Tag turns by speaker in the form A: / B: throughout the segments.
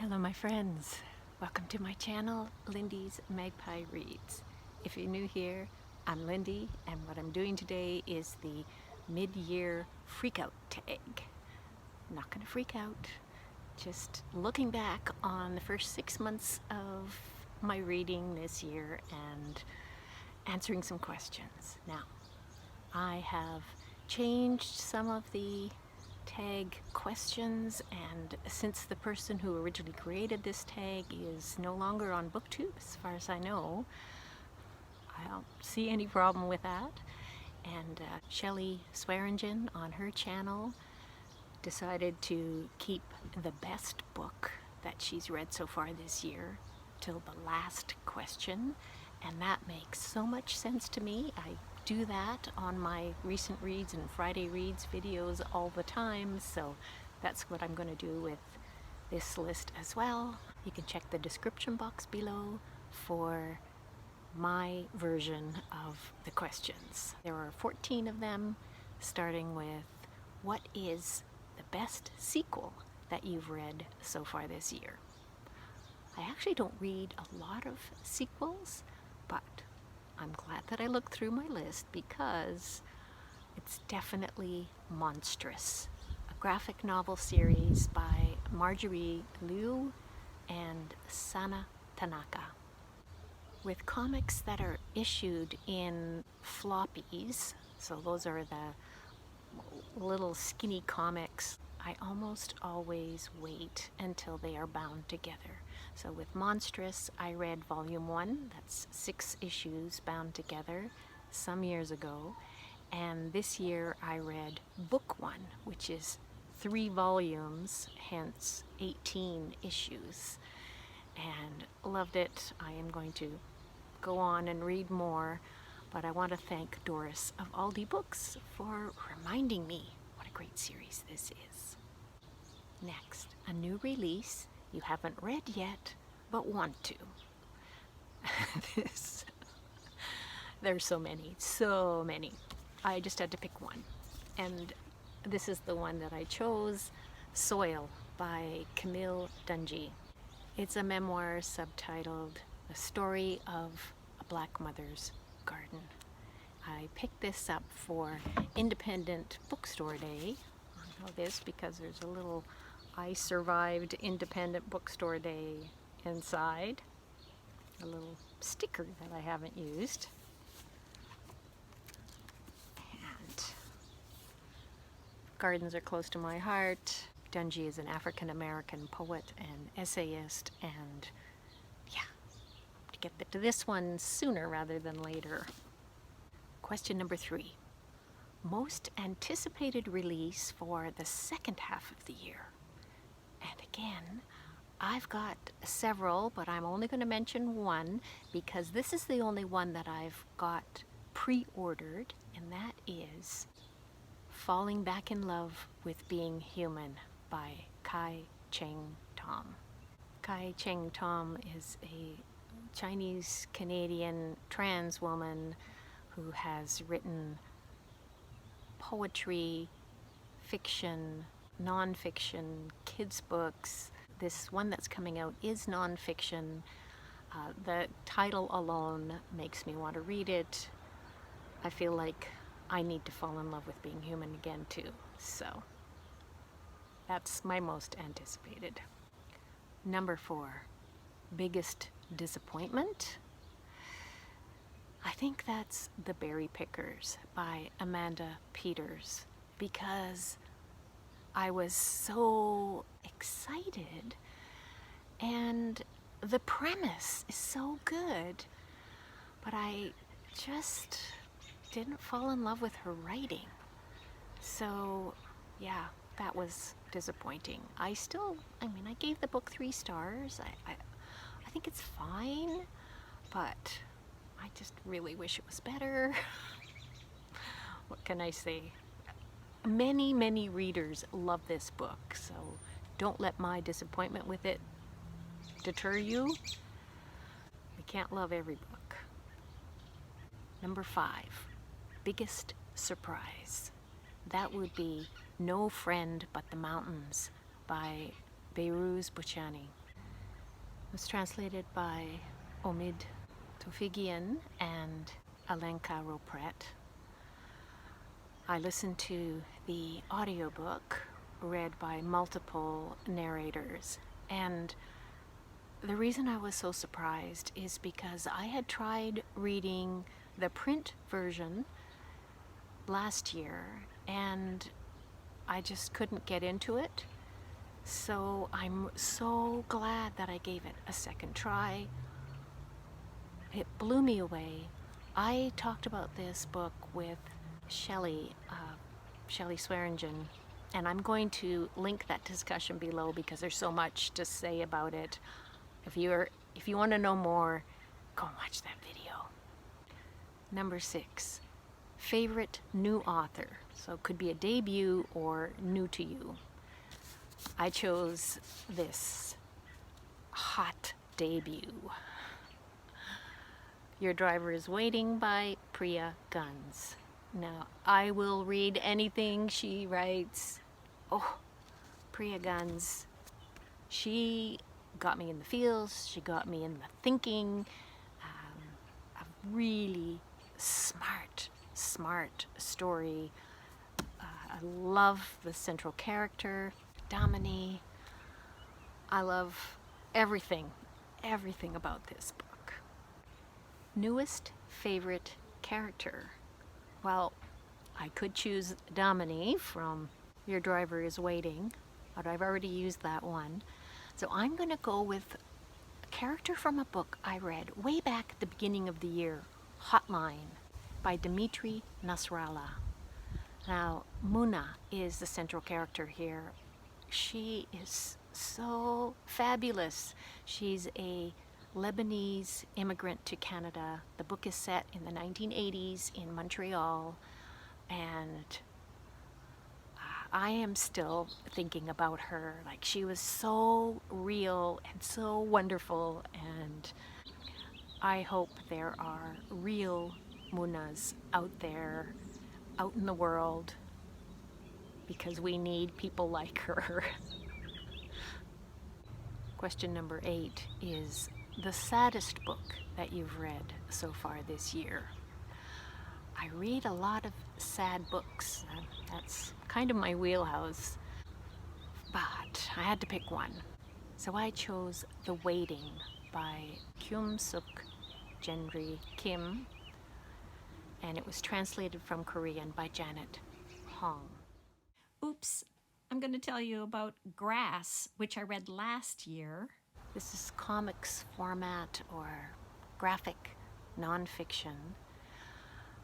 A: Hello my friends, welcome to my channel, Lindy's Magpie Reads. If you're new here, I'm Lindy and what I'm doing today is the mid-year Freakout Tag. I'm not going to freak out, just looking back on the first 6 months of my reading this year and answering some questions. Now, I have changed some of the tag questions, and since the person who originally created this tag is no longer on BookTube, as far as I know, I don't see any problem with that. And Shelley Swearingen on her channel decided to keep the best book that she's read so far this year till the last question, and that makes so much sense to me. I do that on my recent reads and Friday reads videos all the time, so that's what I'm going to do with this list as well. You can check the description box below for my version of the questions. There are 14 of them, starting with what is the best sequel that you've read so far this year? I actually don't read a lot of sequels, but I'm glad that I looked through my list because it's definitely Monstress, a graphic novel series by Marjorie and Tanaka. With comics that are issued in floppies, so those are the little skinny comics, I almost always wait until they are bound together. So with Monstress, I read volume 1, that's 6 issues bound together some years ago, and this year I read book 1, which is 3 volumes, hence 18 issues, and loved it. I am going to go on and read more, but I want to thank Doris of Aldi Books for reminding me what a great series this is. Next, a new release you haven't read yet, but want to. There's so many. I just had to pick one. And this is the one that I chose, Soil by Camille Dungy. It's a memoir subtitled The Story of a Black Mother's Garden. I picked this up for Independent Bookstore Day. I know this because there's a little I survived Independent Bookstore Day inside. A little sticker that I haven't used. And gardens are close to my heart. Dungy is an African-American poet and essayist, and yeah, to get to this one sooner rather than later. Question number 3. Most anticipated release for the second half of the year. And again, I've got several, but I'm only going to mention one because this is the only one that I've got pre-ordered, and that is Falling Back in Love with Being Human by Cheng Thom. Cheng Thom is a Chinese-Canadian trans woman who has written poetry, fiction, non-fiction, kids books. This one that's coming out is non-fiction. The title alone makes me want to read it. I feel like I need to fall in love with being human again too. So that's my most anticipated. Number 4, biggest disappointment. I think that's The Berry Pickers by Amanda Peters, because I was so excited and the premise is so good, but I just didn't fall in love with her writing. So yeah, that was disappointing. I gave the book 3 stars. I think it's fine, but I just really wish it was better. What can I say? Many readers love this book, so don't let my disappointment with it deter you. We can't love every book. Number 5, biggest surprise. That would be No Friend But the Mountains by Behrouz Boochani. was translated by Omid Tofigian and Alenka Ropret. I listened to the audiobook read by multiple narrators, and the reason I was so surprised is because I had tried reading the print version last year and I just couldn't get into it. So I'm so glad that I gave it a second try. It blew me away. I talked about this book with Shelley Swearingen, and I'm going to link that discussion below because there's so much to say about it. If you want to know more, go and watch that video. Number 6, favorite new author. So it could be a debut or new to you. I chose this hot debut. Your Driver is Waiting by Priya Guns. Now, I will read anything she writes. Oh, Priya Guns. She got me in the feels, she got me in the thinking. A really smart story. I love the central character, Damini. I love everything about this book. Newest favorite character. Well, I could choose Damini from Your Driver is Waiting, but I've already used that one. So I'm going to go with a character from a book I read way back at the beginning of the year, Hotline, by Dimitri Nasrallah. Now, Muna is the central character here. She is so fabulous. She's a Lebanese immigrant to Canada. The book is set in the 1980s in Montreal, and I am still thinking about her. Like, she was so real and so wonderful, and I hope there are real Munas out there, out in the world, because we need people like her. Question number 8 is the saddest book that you've read so far this year. I read a lot of sad books. That's kind of my wheelhouse. But I had to pick one. So I chose The Waiting by Kyum Suk Genri Kim. And it was translated from Korean by Janet Hong. Oops, I'm going to tell you about Grass, which I read last year. This is comics format or graphic nonfiction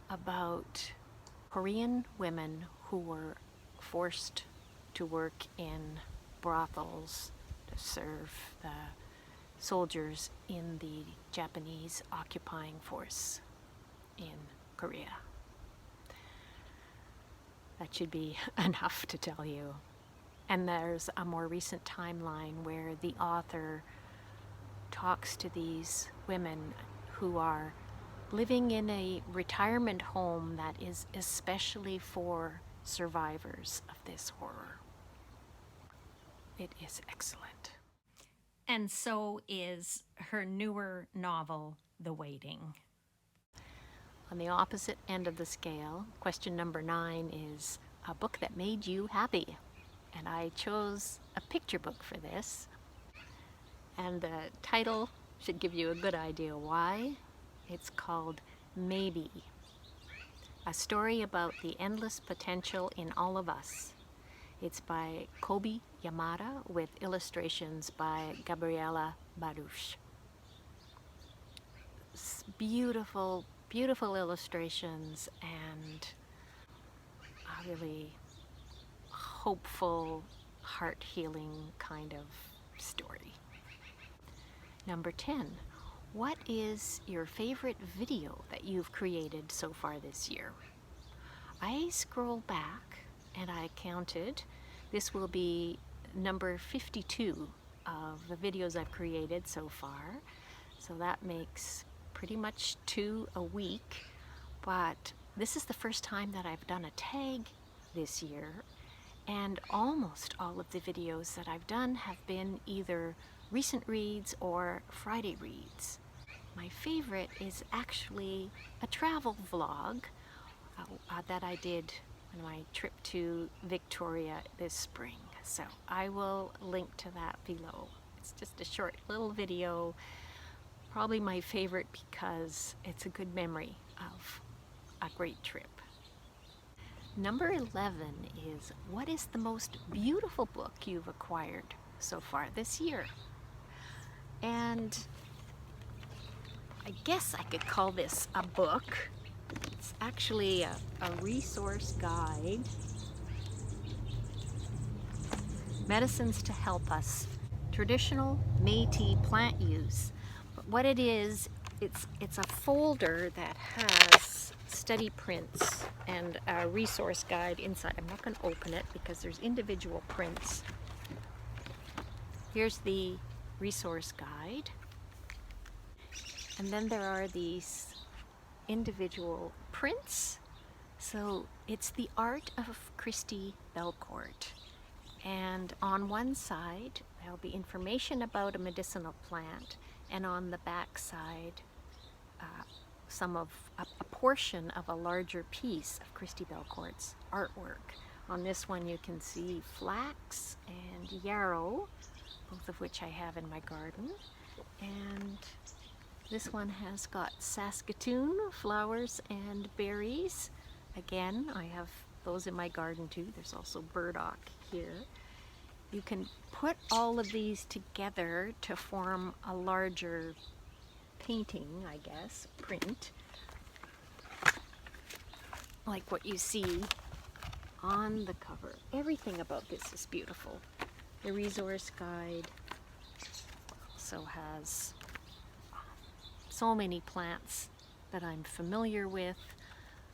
A: about Korean women who were forced to work in brothels to serve the soldiers in the Japanese occupying force in Korea. That should be enough to tell you. And there's a more recent timeline where the author talks to these women who are living in a retirement home that is especially for survivors of this horror. It is excellent. And so is her newer novel, The Waiting. On the opposite end of the scale, question number 9 is a book that made you happy. And I chose a picture book for this. And the title should give you a good idea why. It's called Maybe, a story about the endless potential in all of us. It's by Kobi Yamada with illustrations by Gabriela Baruch. It's beautiful, beautiful illustrations and a really hopeful, heart-healing kind of story. Number 10. What is your favorite video that you've created so far this year? I scroll back and I counted. This will be number 52 of the videos I've created so far. So that makes pretty much 2 a week. But this is the first time that I've done a tag this year. And almost all of the videos that I've done have been either recent reads or Friday reads. My favorite is actually a travel vlog that I did on my trip to Victoria this spring. So I will link to that below. It's just a short little video, probably my favorite because it's a good memory of a great trip. Number 11 is, what is the most beautiful book you've acquired so far this year? And I guess I could call this a book. It's actually a resource guide. Medicines to Help Us. Traditional Métis plant use. But what it is, it's a folder that has study prints and a resource guide inside. I'm not going to open it because there's individual prints. Here's the resource guide. And then there are these individual prints. So it's the art of Christy Belcourt. And on one side, there'll be information about a medicinal plant, and on the back side, a portion of a larger piece of Christy Belcourt's artwork. On this one, you can see flax and yarrow, both of which I have in my garden. And this one has got Saskatoon flowers and berries. Again, I have those in my garden too. There's also burdock here. You can put all of these together to form a larger painting, I guess, print, like what you see on the cover. Everything about this is beautiful. The resource guide also has so many plants that I'm familiar with,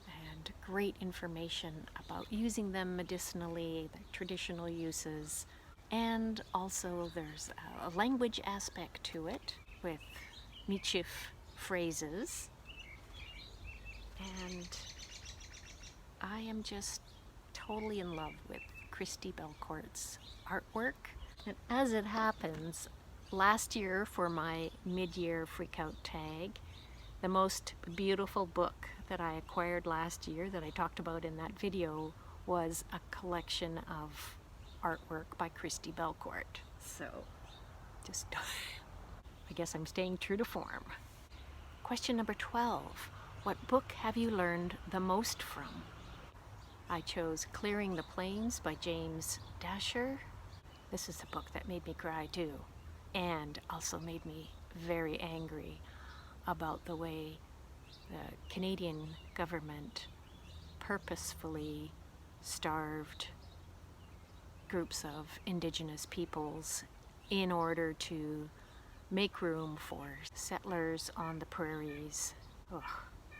A: and great information about using them medicinally, their traditional uses. And also there's a language aspect to it with Michif phrases. And I am just totally in love with Christy Belcourt's artwork. And as it happens, last year for my mid-year Freakout Tag, the most beautiful book that I acquired last year that I talked about in that video was a collection of artwork by Christy Belcourt. So just, I guess I'm staying true to form. Question number 12. What book have you learned the most from? I chose Clearing the Plains by James Dasher. This is a book that made me cry too, and also made me very angry about the way the Canadian government purposefully starved groups of Indigenous peoples in order to make room for settlers on the prairies. Ugh.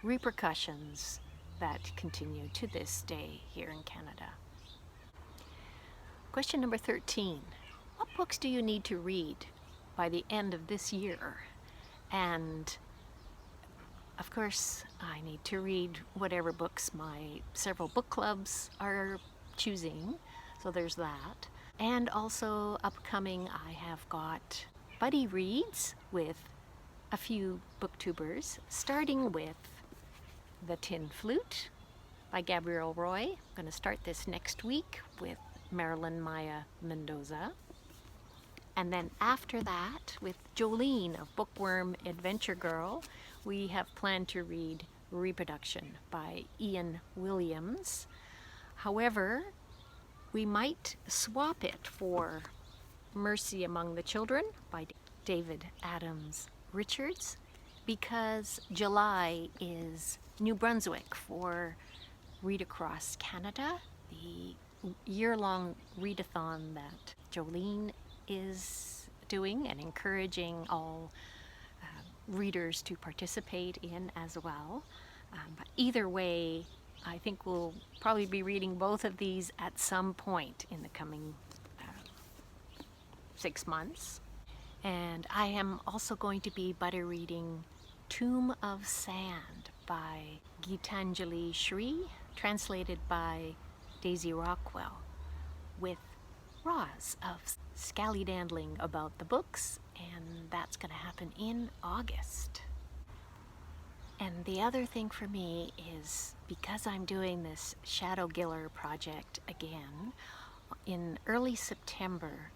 A: Repercussions that continue to this day here in Canada. Question number 13. What books do you need to read by the end of this year? And of course, I need to read whatever books my several book clubs are choosing. So there's that. And also upcoming, I have got buddy reads with a few booktubers, starting with The Tin Flute by Gabrielle Roy. I'm going to start this next week with Marilyn Maya Mendoza. And then after that, with Jolene of Bookworm Adventure Girl, we have planned to read Reproduction by Ian Williams. However, we might swap it for Mercy Among the Children by David Adams Richards, because July is New Brunswick for Read Across Canada, the year-long readathon that Jolene is doing and encouraging all readers to participate in as well. But either way, I think we'll probably be reading both of these at some point in the coming 6 months. And I am also going to be buddy reading Tomb of Sand by Geetanjali Shree, translated by Daisy Rockwell. with Roz of scallydandling about the books, and that's going to happen in August. And the other thing for me is, because I'm doing this Shadow Giller project again, in early September,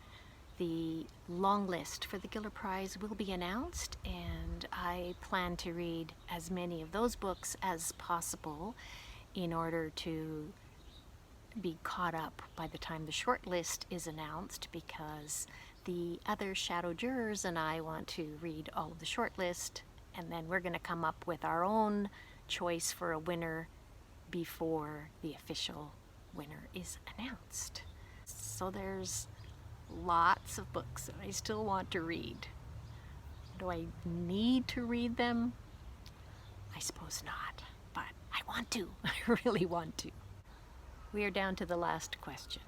A: the long list for the Giller Prize will be announced, and I plan to read as many of those books as possible in order to be caught up by the time the short list is announced, because the other Shadow Jurors and I want to read all of the short list, and then we're going to come up with our own choice for a winner before the official winner is announced. So there's lots of books that I still want to read. Do I need to read them? I suppose not, but I want to. I really want to. We are down to the last question.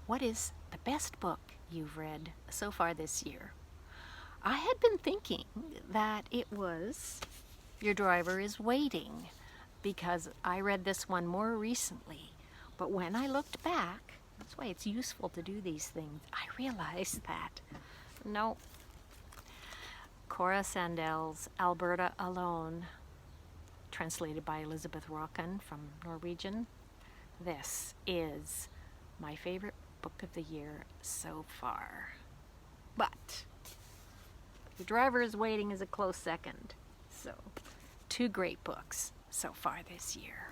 A: What is the best book you've read so far this year? I had been thinking that it was Your Driver is Waiting, because I read this one more recently. But when I looked back, that's why it's useful to do these things, I realized that, no. Cora Sandel's Alberta Alone, translated by Elizabeth Rockan from Norwegian. This is my favorite book of the year so far. But Your Driver is Waiting is a close second. So, two great books so far this year.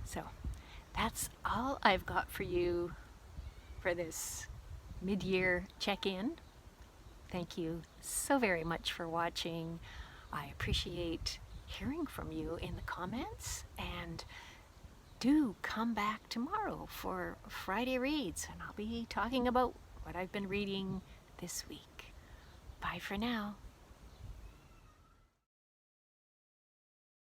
A: So, that's all I've got for you for this mid-year check-in. Thank you so very much for watching. I appreciate hearing from you in the comments, and do come back tomorrow for Friday Reads, and I'll be talking about what I've been reading this week. Bye for now.